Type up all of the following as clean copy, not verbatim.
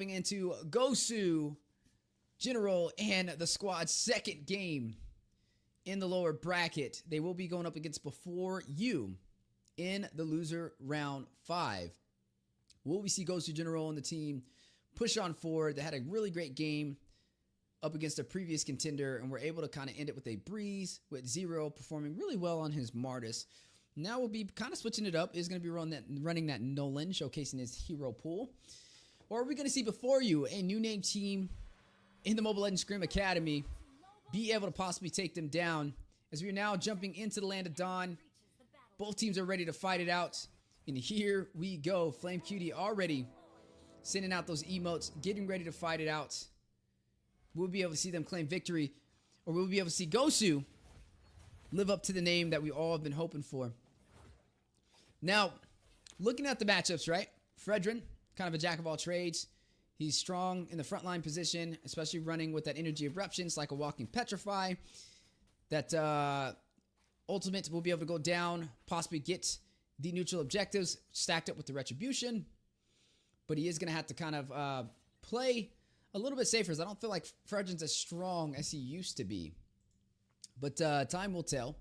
Into Gosu, General, and the squad's second game in the lower bracket. They will be going up against Before You in the loser round 5. Will we see Gosu, General, and the team push on forward? They had a really great game up against a previous contender and were able to kind of end it with a breeze, with Zero performing really well on his Martis. Now we'll be kind of switching it up. Is going to be running that Nolan, showcasing his hero pool. Or are we going to see Before You, a new name team in the Mobile Legends Scrim Academy, be able to possibly take them down? As we are now jumping into the Land of Dawn, both teams are ready to fight it out. And here we go. Flame Cutie already sending out those emotes, getting ready to fight it out. We'll be able to see them claim victory, or we'll be able to see Gosu live up to the name that we all have been hoping for. Now, looking at the matchups, right? Fredrin, kind of a jack of all trades. He's strong in the frontline position, especially running with that energy eruptions like a walking petrify. That ultimate will be able to go down, possibly get the neutral objectives stacked up with the retribution. But he is going to have to kind of play a little bit safer, as I don't feel like Fredrin's as strong as he used to be. But time will tell,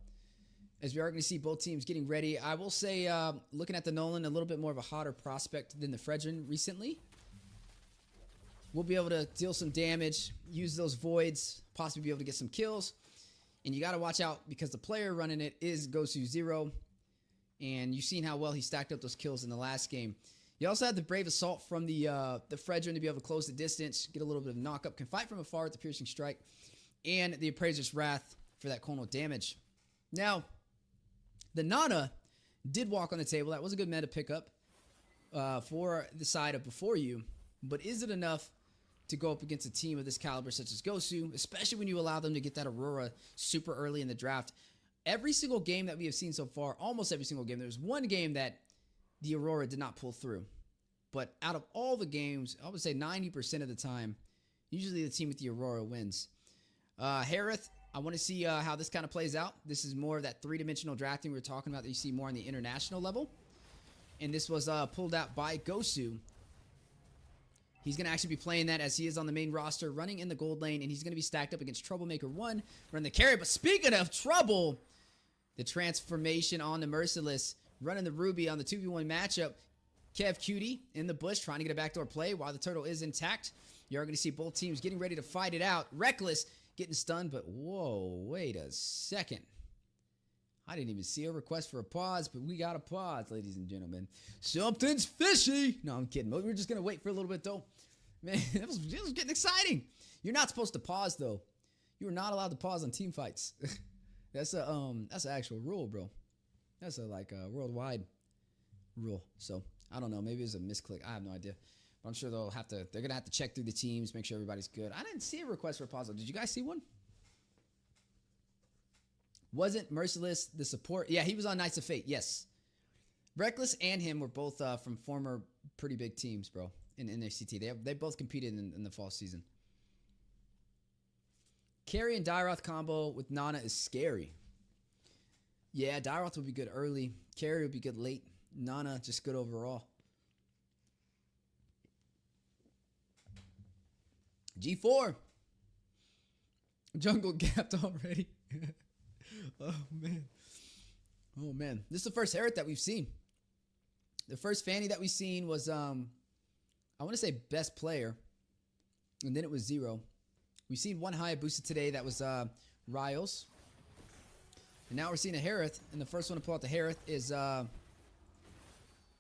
as we are going to see both teams getting ready. I will say, looking at the Nolan, a little bit more of a hotter prospect than the Fredrin recently. We'll be able to deal some damage, use those voids, possibly be able to get some kills. And you got to watch out because the player running it is Gosu Zero. And you've seen how well he stacked up those kills in the last game. You also had the Brave Assault from the Fredrin to be able to close the distance, get a little bit of knock-up, can fight from afar with the Piercing Strike, and the Appraiser's Wrath for that conal damage. Now, the Nana did walk on the table. That was a good meta pickup for the side of Before You. But is it enough to go up against a team of this caliber such as Gosu, especially when you allow them to get that Aurora super early in the draft? Every single game that we have seen so far, almost every single game, there's one game that the Aurora did not pull through. But out of all the games, I would say 90% of the time, usually the team with the Aurora wins. Harith, I want to see how this kind of plays out. This is more of that three-dimensional drafting we were talking about that you see more on the international level. And this was pulled out by Gosu. He's going to actually be playing that as he is on the main roster, running in the gold lane, and he's going to be stacked up against Troublemaker 1, running the carry. But speaking of Trouble, the transformation on the Merciless, running the Ruby on the 2v1 matchup. Kev Cutie in the bush trying to get a backdoor play while the turtle is intact. You're going to see both teams getting ready to fight it out. Reckless getting stunned, but whoa, wait a second. I didn't even see a request for a pause, but we got a pause, ladies and gentlemen. Something's fishy. No, I'm kidding. We're just going to wait for a little bit, though. Man, it was getting exciting. You're not supposed to pause, though. You are not allowed to pause on team fights. That's an actual rule, bro. That's a worldwide rule. So I don't know. Maybe it's a misclick. I have no idea. But I'm sure they're gonna have to check through the teams, make sure everybody's good. I didn't see a request for a pause. Did you guys see one? Wasn't Merciless the support? Yeah, he was on Knights of Fate. Yes. Reckless and him were both from former pretty big teams, bro, in NACT. They both competed in the fall season. Carry and Dairoth combo with Nana is scary. Yeah, Dairoth would be good early. Carry would be good late. Nana, just good overall. G4. Jungle gapped already. Oh, man. Oh, man. This is the first Harith that we've seen. The first Fanny that we've seen was, I want to say best player. And then it was Zero. We've seen one Hayabusa today that was Riles. And now we're seeing a Harith. And the first one to pull out the Harith is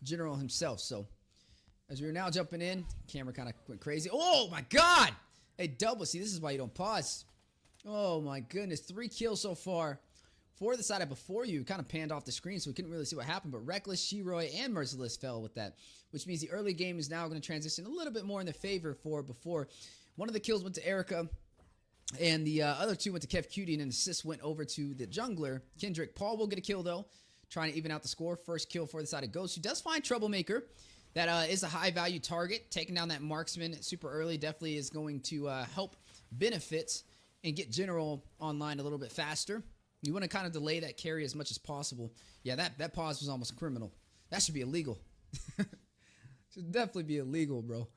General himself. So as we're now jumping in, camera kind of went crazy. Oh my God! A double. See, this is why you don't pause. Oh my goodness. 3 kills so far. For the side of Before You, kind of panned off the screen, so we couldn't really see what happened. But Reckless, Shiroi, and Merciless fell with that, which means the early game is now going to transition a little bit more in the favor for Before. One of the kills went to Erica, and the other 2 went to Kev Cutie, and an assist went over to the jungler, Kendrick. Paul will get a kill, though, trying to even out the score. First kill for the side of Ghost, who does find Troublemaker. That is a high-value target. Taking down that marksman super early definitely is going to help benefit and get General online a little bit faster. You want to kind of delay that carry as much as possible. Yeah, that pause was almost criminal. That should be illegal. Should definitely be illegal, bro.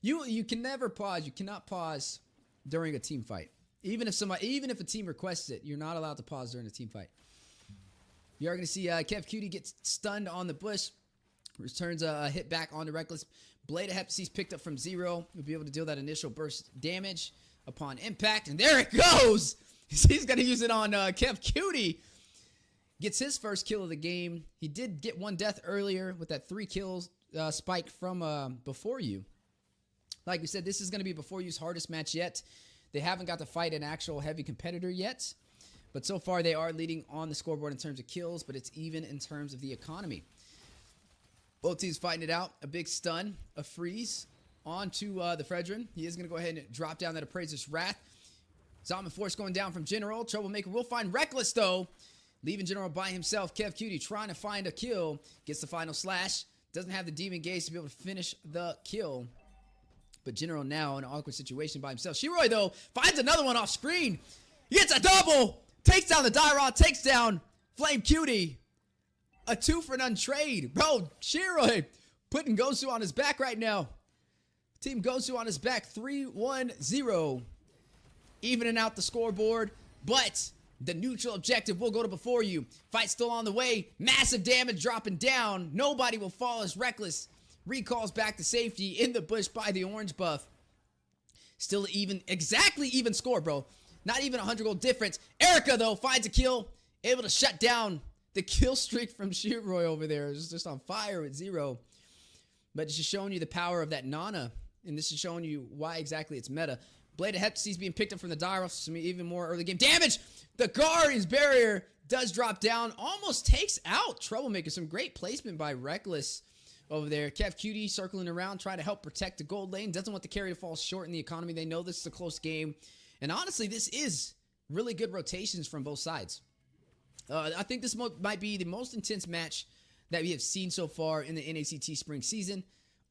You can never pause. You cannot pause during a team fight. Even if a team requests it, you're not allowed to pause during a team fight. You are going to see Kev Cutie get stunned on the bush. Returns a hit back onto Reckless. Blade of Heptasis picked up from 0. You'll be able to deal that initial burst damage upon impact. And there it goes! He's going to use it on Kev Cutie. Gets his first kill of the game. He did get one death earlier with that 3 kills spike from Before You. Like we said, this is going to be Before You's hardest match yet. They haven't got to fight an actual heavy competitor yet. But so far, they are leading on the scoreboard in terms of kills, but it's even in terms of the economy. Both teams fighting it out. A big stun, a freeze onto the Fredrin. He is going to go ahead and drop down that Appraiser's Wrath. Zombie Force going down from General. Troublemaker will find Reckless, though. Leaving General by himself. Kev Cutie trying to find a kill. Gets the final slash. Doesn't have the Demon Gaze to be able to finish the kill. But General now in an awkward situation by himself. Shiroi, though, finds another one off screen. He gets a double. Takes down the Dairod. Takes down Flame Cutie. A 2-for-none trade. Bro, Shiroi putting Gosu on his back right now. Team Gosu on his back. 3-1-0. Evening out the scoreboard. But the neutral objective will go to Before You. Fight still on the way. Massive damage dropping down. Nobody will fall as Reckless recalls back to safety in the bush by the orange buff. Still exactly even score, bro. Not even 100 gold difference. Erica, though, finds a kill. Able to shut down the kill streak from Shiroi over there. It's just on fire with 0. But it's just showing you the power of that Nana. And this is showing you why exactly it's meta. Blade of Heptasis being picked up from the Dairod. Some even more early game damage. The Guardian's Barrier does drop down. Almost takes out Troublemaker. Some great placement by Reckless over there. Kev Cutie circling around, trying to help protect the gold lane. Doesn't want the carry to fall short in the economy. They know this is a close game. And honestly, this is really good rotations from both sides. I think this might be the most intense match that we have seen so far in the NACT Spring season.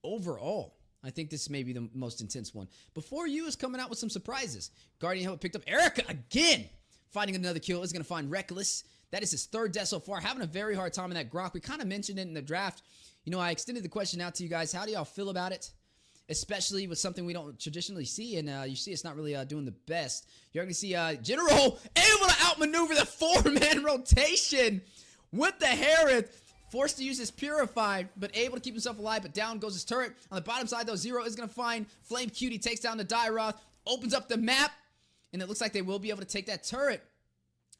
Overall, I think this may be the most intense one. Before You is coming out with some surprises. Guardian Helmet picked up Erica again. Finding another kill. Is going to find Reckless. That is his 3rd death so far. Having a very hard time in that Grok. We kind of mentioned it in the draft. You know, I extended the question out to you guys. How do y'all feel about it? Especially with something we don't traditionally see. And you see it's not really doing the best. You're going to see General able to outmaneuver the 4-man rotation with the Harith. Forced to use his Purify, but able to keep himself alive. But down goes his turret. On the bottom side, though, 0 is going to find Flame Cutie. Takes down the Dairod. Opens up the map. And it looks like they will be able to take that turret.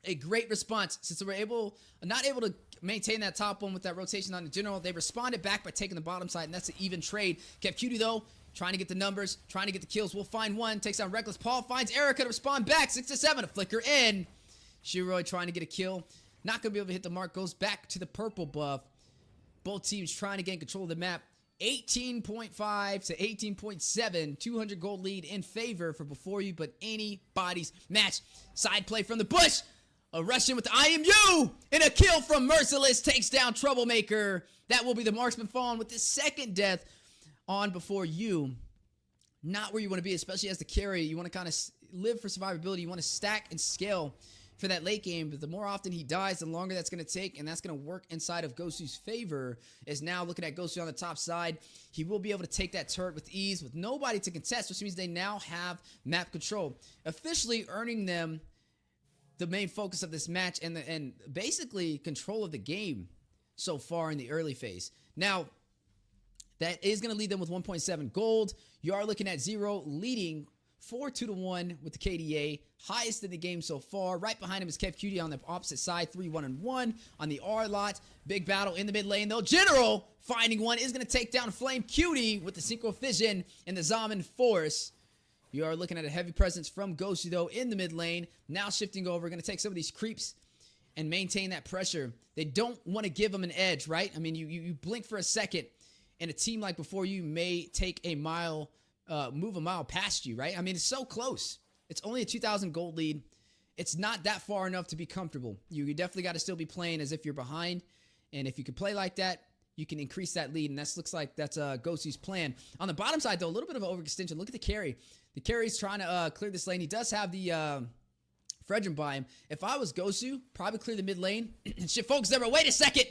A great response. Since they were not able to maintain that top one with that rotation on the General, they responded back by taking the bottom side, and that's an even trade. Kev Cutie, though, trying to get the numbers, trying to get the kills. We'll find one. Takes down Reckless. Paul finds Erica to respond back. 6-7. A flicker in. Shiroi trying to get a kill. Not going to be able to hit the mark. Goes back to the purple buff. Both teams trying to gain control of the map. 18.5 to 18.7. 200 gold lead in favor for Before You, but anybody's match. Side play from the bush. A rush in with the IMU. And a kill from Merciless. Takes down Troublemaker. That will be the marksman falling with the 2nd death on Before You. Not where you want to be, especially as the carry. You want to kind of live for survivability. You want to stack and scale for that late game, but the more often he dies, the longer that's going to take, and that's going to work inside of Gosu's favor. Is now looking at Gosu on the top side. He will be able to take that turret with ease with nobody to contest, which means they now have map control, officially earning them the main focus of this match and basically control of the game so far in the early phase. Now, that is going to lead them with 1.7 gold. You are looking at 0 leading 4-2-1 with the KDA, highest in the game so far. Right behind him is Kev Cutie on the opposite side, 3-1-1 on the R lot. Big battle in the mid lane though. General finding one is going to take down Flame Cutie with the Synchro Fission and the Zombie Force. You are looking at a heavy presence from Gosu though in the mid lane. Now shifting over, going to take some of these creeps and maintain that pressure. They don't want to give them an edge, right? I mean, you blink for a second and a team like Before You may take a mile, move a mile past you, right? I mean, it's so close. It's only a 2,000 gold lead. It's not that far enough to be comfortable. You definitely got to still be playing as if you're behind. And if you can play like that, you can increase that lead. And that looks like that's Gosu's plan. On the bottom side, though, a little bit of an overextension. Look at the carry. The carry's trying to clear this lane. He does have the Fredrin by him. If I was Gosu, probably clear the mid lane and shit focus there. But wait a second.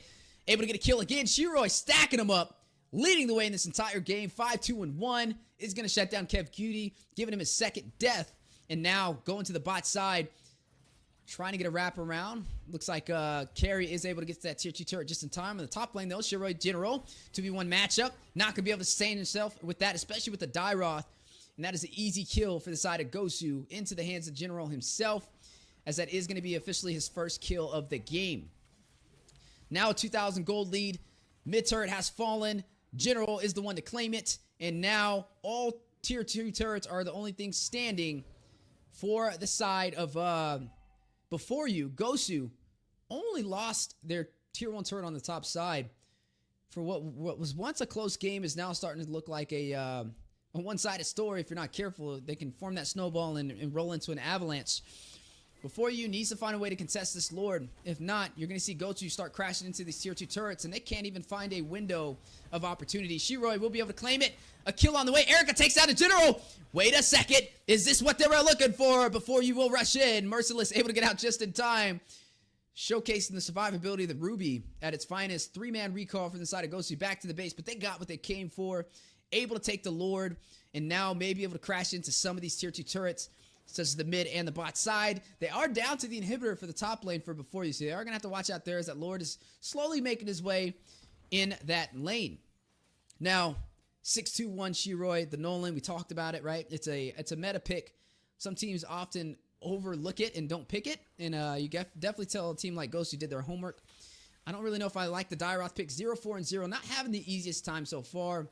Able to get a kill again. Shiroi stacking him up. Leading the way in this entire game. 5-2-1. is going to shut down Kev Cutie, giving him his second death. And now going to the bot side, trying to get a wrap around. Looks like Carry is able to get to that tier 2 turret just in time. In the top lane, though, Shiroi General, 2v1 matchup. Not going to be able to sustain himself with that, especially with the Dairoth. And that is an easy kill for the side of Gosu into the hands of General himself, as that is going to be officially his first kill of the game. Now a 2,000 gold lead. Mid turret has fallen. General is the one to claim it. And now all tier 2 turrets are the only things standing for the side of before you. Gosu only lost their tier 1 turret on the top side for what was once a close game is now starting to look like a one-sided story. If you're not careful, they can form that snowball and roll into an avalanche. Before you needs to find a way to contest this Lord. If not, you're going to see Gosu start crashing into these tier 2 turrets, and they can't even find a window of opportunity. Shiroi will be able to claim it. A kill on the way. Erica takes out a General. Wait a second. Is this what they were looking for? Before you will rush in. Merciless able to get out just in time. Showcasing the survivability of the Ruby at its finest. 3-man recall from the side of Gosu back to the base, but they got what they came for. Able to take the Lord, and now maybe able to crash into some of these tier 2 turrets, such as the mid and the bot side. They are down to the inhibitor for the top lane for before you, so they are going to have to watch out there as that Lord is slowly making his way in that lane. Now, 621 Shiroi, the Nolan, we talked about it, right? It's a meta pick. Some teams often overlook it and don't pick it, and you definitely tell a team like Gosu did their homework. I don't really know if I like the Dairoth pick. 0-4 and 0, not having the easiest time so far.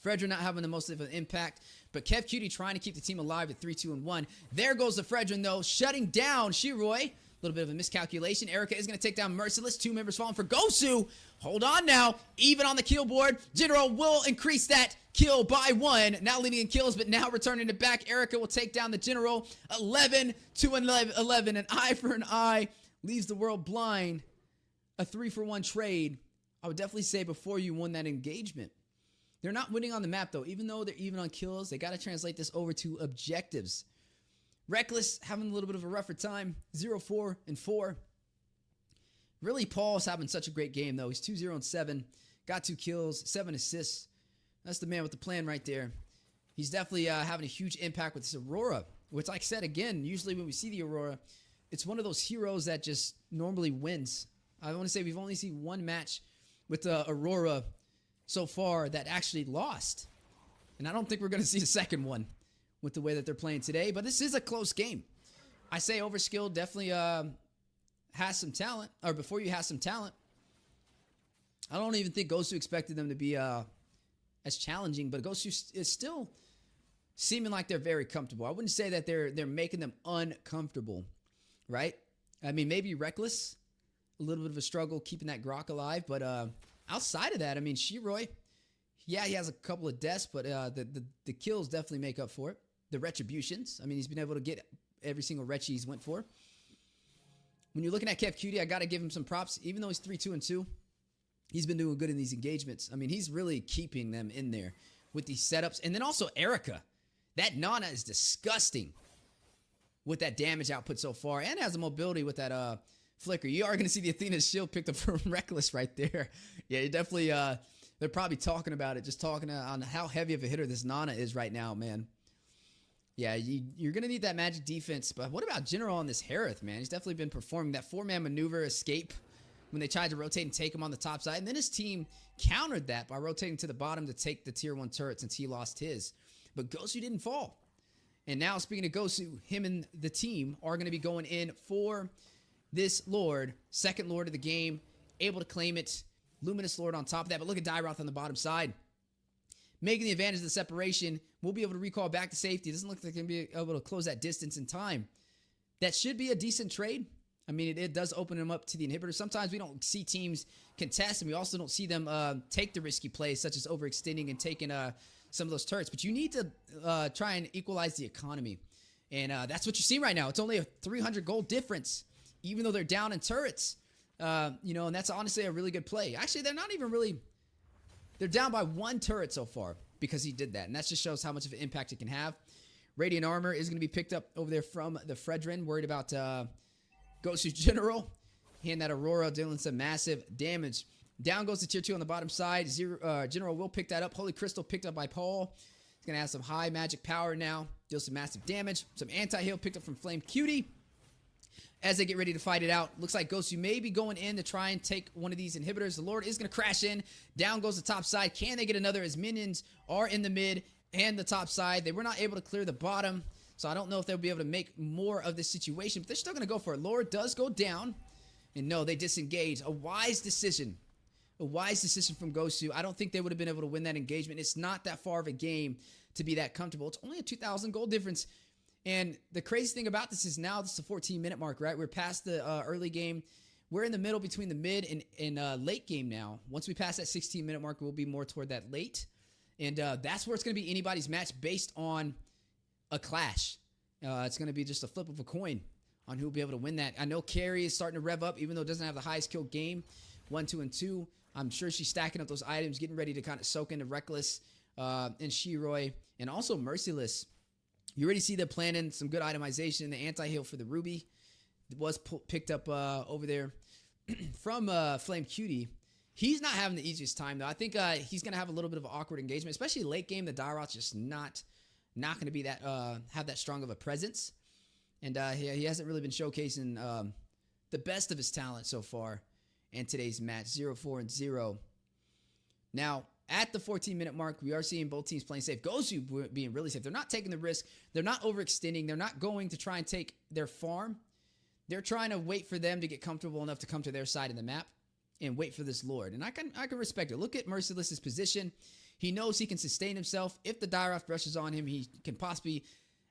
Fredrin not having the most of an impact, but Kev Cutie trying to keep the team alive at 3-2 and 1. There goes the Fredrin, though, shutting down Shiroi. A little bit of a miscalculation. Erica is going to take down Merciless. 2 members falling for Gosu. Hold on now. Even on the kill board. General will increase that kill by 1. Now leading in kills, but now returning it back. Erica will take down the General. 11 to 11. An eye for an eye. Leaves the world blind. A 3-for-1 trade. I would definitely say before you won that engagement. They're not winning on the map, though. Even though they're even on kills, they got to translate this over to objectives. Reckless having a little bit of a rougher time. 0-4 and 4. Really, Paul's having such a great game, though. He's 2-0 and 7. Got 2 kills, 7 assists. That's the man with the plan right there. He's definitely having a huge impact with this Aurora, which, like I said, again, usually when we see the Aurora, it's one of those heroes that just normally wins. I want to say we've only seen one match with Aurora so far that actually lost. And I don't think we're going to see a second one with the way that they're playing today. But this is a close game. I say Overskill definitely has some talent. Or before you have some talent. I don't even think Gosu expected them to be as challenging. But Gosu is still seeming like they're very comfortable. I wouldn't say that they're making them uncomfortable. Right? I mean, maybe Reckless. A little bit of a struggle keeping that Grok alive. But outside of that, I mean, Shiroi, yeah, he has a couple of deaths, but the kills definitely make up for it. The retributions. I mean, he's been able to get every single retch he's went for. When you're looking at Kev Cutie, I got to give him some props. Even though he's 3-2 and 2, he's been doing good in these engagements. I mean, he's really keeping them in there with these setups. And then also Erica. That Nana is disgusting with that damage output so far, and has a mobility with that flicker. You are going to see the Athena's shield picked up from Reckless right there. Yeah, you definitely, they're probably talking about it, just talking on how heavy of a hitter this Nana is right now, man. Yeah, you're going to need that magic defense, but what about General on this Harith, man? He's definitely been performing that 4-man maneuver escape when they tried to rotate and take him on the top side, and then his team countered that by rotating to the bottom to take the tier 1 turret since he lost his. But Gosu didn't fall. And now, speaking of Gosu, him and the team are going to be going in for this Lord, second Lord of the game, able to claim it. Luminous Lord on top of that, but look at Dairoth on the bottom side. Making the advantage of the separation, we'll be able to recall back to safety. It doesn't look like they're going to be able to close that distance in time. That should be a decent trade. I mean, it does open them up to the inhibitor. Sometimes we don't see teams contest, and we also don't see them take the risky plays, such as overextending and taking some of those turrets. But you need to try and equalize the economy. And that's what you're seeing right now. It's only a 300 gold difference, even though they're down in turrets. You know, and that's honestly a really good play. Actually, they're not even really... They're down by 1 turret so far because he did that. And that just shows how much of an impact it can have. Radiant Armor is going to be picked up over there from the Fredrin. Worried about Gosu's General. And that Aurora dealing some massive damage. Down goes to tier 2 on the bottom side. General will pick that up. Holy Crystal picked up by Paul. He's going to have some high magic power now. Deal some massive damage. Some anti-heal picked up from Flame Cutie. As they get ready to fight it out, looks like Gosu may be going in to try and take one of these inhibitors. The Lord is going to crash in. Down goes the top side. Can they get another as minions are in the mid and the top side? They were not able to clear the bottom, so I don't know if they'll be able to make more of this situation, but they're still going to go for it. Lord does go down, and no, they disengage. A wise decision. A wise decision from Gosu. I don't think they would have been able to win that engagement. It's not that far of a game to be that comfortable. It's only a 2,000 gold difference. And the crazy thing about this is now this is the 14-minute mark, right? We're past the early game. We're in the middle between the mid and late game now. Once we pass that 16-minute mark, we'll be more toward that late. And that's where it's going to be anybody's match based on a clash. It's going to be just a flip of a coin on who will be able to win that. I know Carrie is starting to rev up, even though it doesn't have the highest kill game. 1, 2, and 2. I'm sure she's stacking up those items, getting ready to kind of soak into Reckless and Shiroi, and also Merciless. You already see them planning some good itemization. The anti-heal for the Ruby was picked up over there from Flame Cutie. He's not having the easiest time, though. I think he's going to have a little bit of an awkward engagement, especially late game. The Dairat's just not going to be that have that strong of a presence. And he hasn't really been showcasing the best of his talent so far in today's match. 0-4-0. Now, at the 14-minute mark, we are seeing both teams playing safe. Gosu being really safe. They're not taking the risk. They're not overextending. They're not going to try and take their farm. They're trying to wait for them to get comfortable enough to come to their side of the map and wait for this Lord. And I can respect it. Look at Merciless's position. He knows he can sustain himself. If the Dairat brushes on him, he can possibly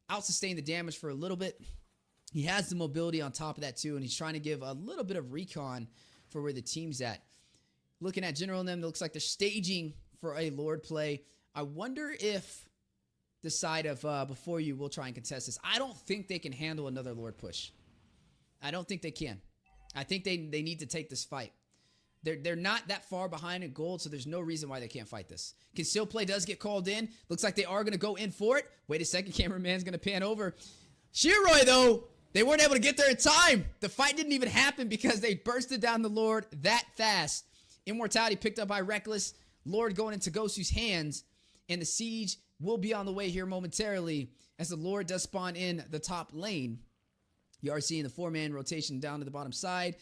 out-sustain the damage for a little bit. He has the mobility on top of that, too, and he's trying to give a little bit of recon for where the team's at. Looking at General and them, it looks like they're staging for a Lord play. I wonder if the side of Before You will try and contest this. I don't think they can handle another Lord push. I don't think they can. I think they need to take this fight. They're not that far behind in gold, so there's no reason why they can't fight this. Conceal play does get called in. Looks like they are going to go in for it. Wait a second, cameraman's going to pan over. Shiroi, though, they weren't able to get there in time. The fight didn't even happen because they bursted down the Lord that fast. Immortality picked up by Reckless. Lord going into Gosu's hands. And the siege will be on the way here momentarily as the Lord does spawn in the top lane. You are seeing the 4-man rotation down to the bottom side.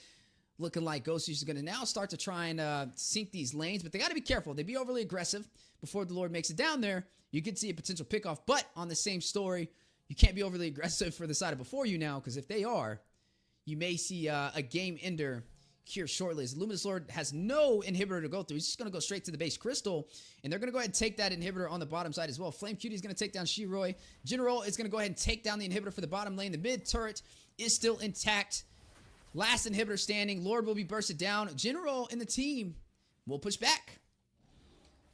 Looking like Gosu is going to now start to try and sink these lanes. But they got to be careful. They be overly aggressive before the Lord makes it down there. You could see a potential pickoff. But on the same story, you can't be overly aggressive for the side of Before You now. Because if they are, you may see a game ender here shortly. As Luminous Lord has no inhibitor to go through. He's just going to go straight to the base crystal. And they're going to go ahead and take that inhibitor on the bottom side as well. Flame Cutie is going to take down Shiroi. General is going to go ahead and take down the inhibitor for the bottom lane. The mid turret is still intact. Last inhibitor standing. Lord will be bursted down. General and the team will push back.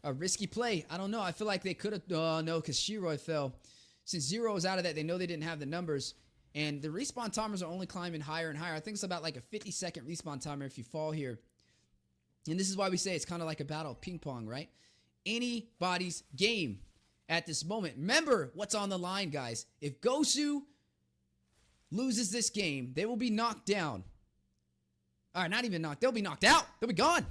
A risky play. I don't know. I feel like they could have... no, because Shiroi fell. Since Zero is out of that, they know they didn't have the numbers. And the respawn timers are only climbing higher and higher. I think it's about like a 50-second respawn timer if you fall here. And this is why we say it's kind of like a battle of ping pong, right? Anybody's game at this moment. Remember what's on the line, guys. If Gosu loses this game, they will be knocked down. All right, not even knocked. They'll be knocked out. They'll be gone. And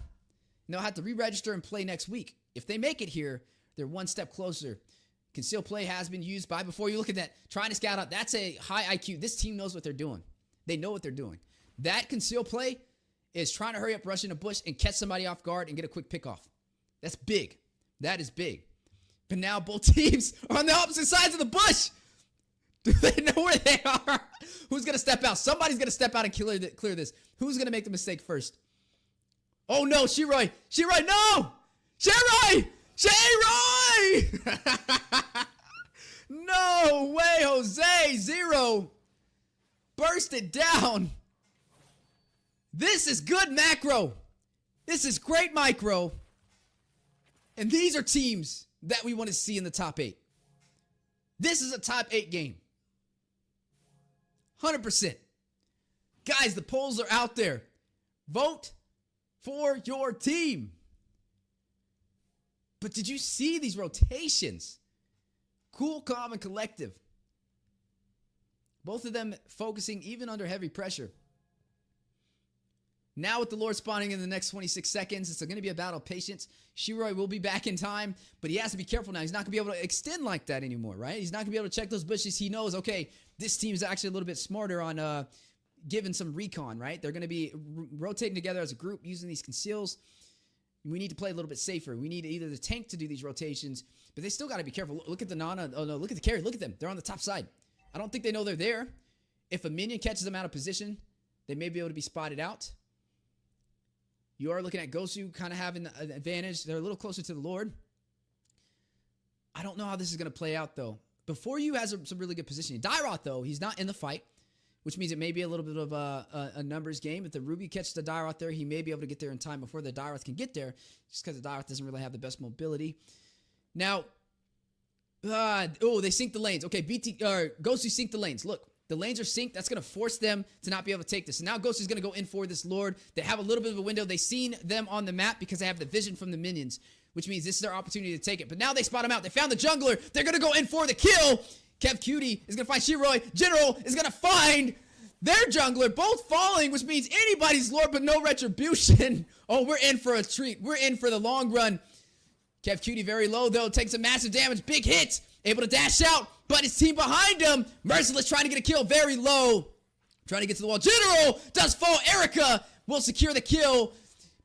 they'll have to re-register and play next week. If they make it here, they're one step closer. Conceal play has been used by Before You. Look at that. Trying to scout out. That's a high IQ. This team knows what they're doing. They know what they're doing. That conceal play is trying to hurry up, rush in a bush, and catch somebody off guard and get a quick pickoff. That's big. That is big. But now both teams are on the opposite sides of the bush. Do they know where they are? Who's going to step out? Somebody's going to step out and clear this. Who's going to make the mistake first? Oh, no. Shiroi. Shiroi, no! Shiroi! Shiroi! No way, Jose. Zero. Burst it down. This is good macro. This is great micro. And these are teams that we want to see in the top 8. This is a top 8 game. 100%. Guys, the polls are out there. Vote for your team. But did you see these rotations? Cool, calm, and collective. Both of them focusing even under heavy pressure. Now with the Lord spawning in the next 26 seconds, it's going to be a battle of patience. Shiroi will be back in time, but he has to be careful now. He's not going to be able to extend like that anymore, right? He's not going to be able to check those bushes. He knows, okay, this team is actually a little bit smarter on giving some recon, right? They're going to be rotating together as a group using these conceals. We need to play a little bit safer. We need either the tank to do these rotations, but they still got to be careful. Look at the Nana. Oh, no, look at the carry. Look at them. They're on the top side. I don't think they know they're there. If a minion catches them out of position, they may be able to be spotted out. You are looking at Gosu kind of having an advantage. They're a little closer to the Lord. I don't know how this is going to play out, though. Before you has some really good positioning. Dairoth, though, he's not in the fight, which means it may be a little bit of a numbers game. If the Ruby catches the Dairoth there, he may be able to get there in time before the Dairoth can get there, just because the Dairoth doesn't really have the best mobility. Now, they sync the lanes. Okay, Gosu sync the lanes. Look. The lanes are synced. That's going to force them to not be able to take this. And now Gosu's going to go in for this Lord. They have a little bit of a window. They've seen them on the map because they have the vision from the minions, which means this is their opportunity to take it. But now they spot him out. They found the jungler. They're going to go in for the kill. Kev Cutie is going to find Shiroi. General is going to find their jungler, both falling, which means anybody's Lord but no retribution. Oh, we're in for a treat. We're in for the long run. Kev Cutie very low, though. Takes some massive damage. Big hits. Able to dash out. But his team behind him. Merciless trying to get a kill very low. Trying to get to the wall. General does fall. Erica will secure the kill.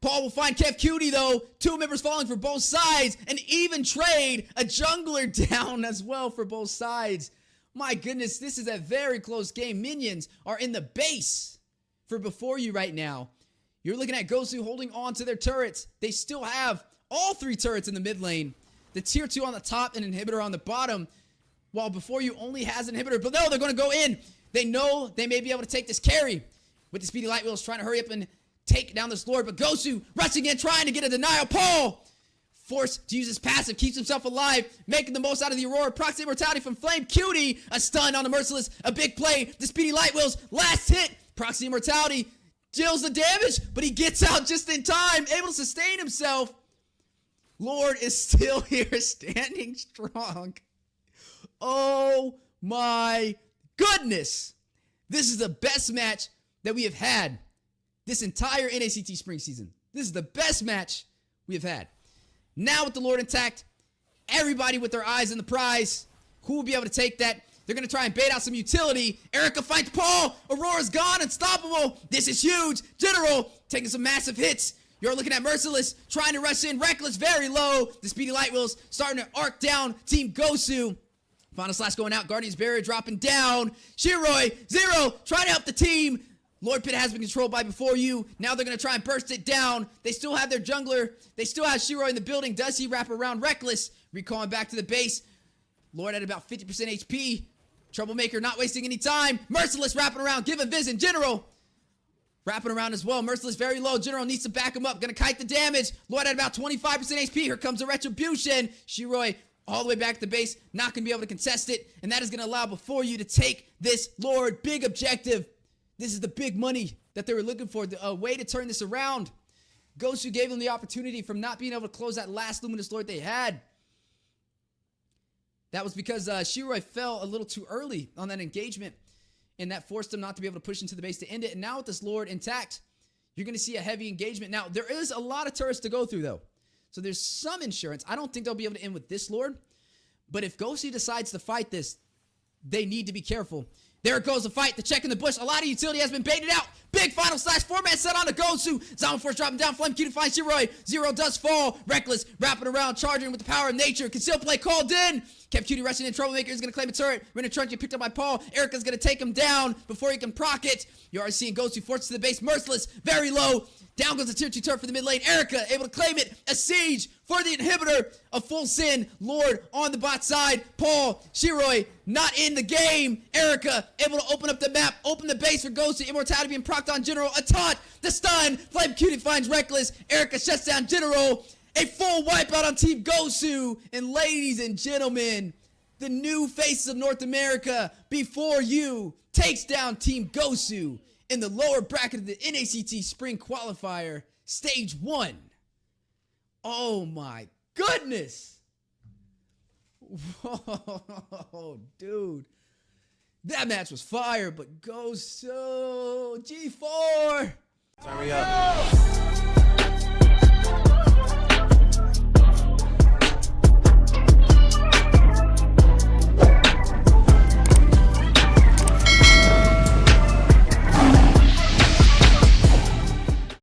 Paul will find Kev Cutie, though. Two members falling for both sides. An even trade. A jungler down as well for both sides. My goodness, this is a very close game. Minions are in the base for before you right now. You're looking at Gosu holding on to their turrets. They still have all three turrets in the mid lane. The tier 2 on the top and inhibitor on the bottom. While before you only has an inhibitor. But no, they're going to go in. They know they may be able to take this carry. With the speedy light wheels trying to hurry up and take down this Lord. But Gosu rushing in, trying to get a denial. Paul, forced to use his passive, keeps himself alive, making the most out of the Aurora. Proxy Immortality from Flame. Cutie, a stun on the Merciless. A big play. The speedy light wheels, last hit. Proxy Immortality deals the damage, but he gets out just in time. Able to sustain himself. Lord is still here, standing strong. Oh my goodness. This is the best match that we have had this entire NACT Spring season. This is the best match we have had. Now with the Lord intact, everybody with their eyes on the prize. Who will be able to take that? They're going to try and bait out some utility. Erica finds Paul. Aurora's gone. Unstoppable. This is huge. General taking some massive hits. You're looking at Merciless trying to rush in. Reckless very low. The speedy light wheels starting to arc down Team Gosu. Final slash going out. Guardian's Barrier dropping down. Shiroi, Zero, trying to help the team. Lord Pit has been controlled by before you. Now they're going to try and burst it down. They still have their jungler. They still have Shiroi in the building. Does he wrap around Reckless? Recalling back to the base. Lord at about 50% HP. Troublemaker not wasting any time. Merciless wrapping around. Give him Vision. General wrapping around as well. Merciless very low. General needs to back him up. Going to kite the damage. Lord at about 25% HP. Here comes the Retribution. Shiroi all the way back to the base, not going to be able to contest it, and that is going to allow before you to take this Lord. Big objective. This is the big money that they were looking for, a way to turn this around. Gosu gave them the opportunity from not being able to close that last Luminous Lord they had. That was because Shiroi fell a little too early on that engagement, and that forced them not to be able to push into the base to end it. And now with this Lord intact, you're going to see a heavy engagement. Now, there is a lot of turrets to go through, though. So there's some insurance. I don't think they'll be able to end with this Lord. But if Gosu decides to fight this, they need to be careful. There it goes, the fight. The check in the bush. A lot of utility has been baited out. Big final slash. 4-man set on to Gosu. Zombie Force dropping down. Flame Q to find Shiroi. Zero does fall. Reckless wrapping around. Charging with the power of nature. Conceal play called in. Kept Cutie rushing in. Troublemaker is going to claim a turret. Rena Truncheon picked up by Paul. Erica's going to take him down before he can proc it. You are seeing Gosu forced to the base. Merciless. Very low. Down goes the tier 2 turret for the mid lane. Erica able to claim it. A siege for the inhibitor. A full sin. Lord on the bot side. Paul, Shiroi not in the game. Erica able to open up the map. Open the base for Gosu. Immortality being procced on General. A taunt. The stun. Flame Cutie finds Reckless. Erica shuts down General. A full wipeout on Team Gosu. And ladies and gentlemen, the new faces of North America before you takes down Team Gosu in the lower bracket of the NACT Spring Qualifier, Stage 1. Oh my goodness. Whoa, dude. That match was fire, but Gosu, G4. Turn me up.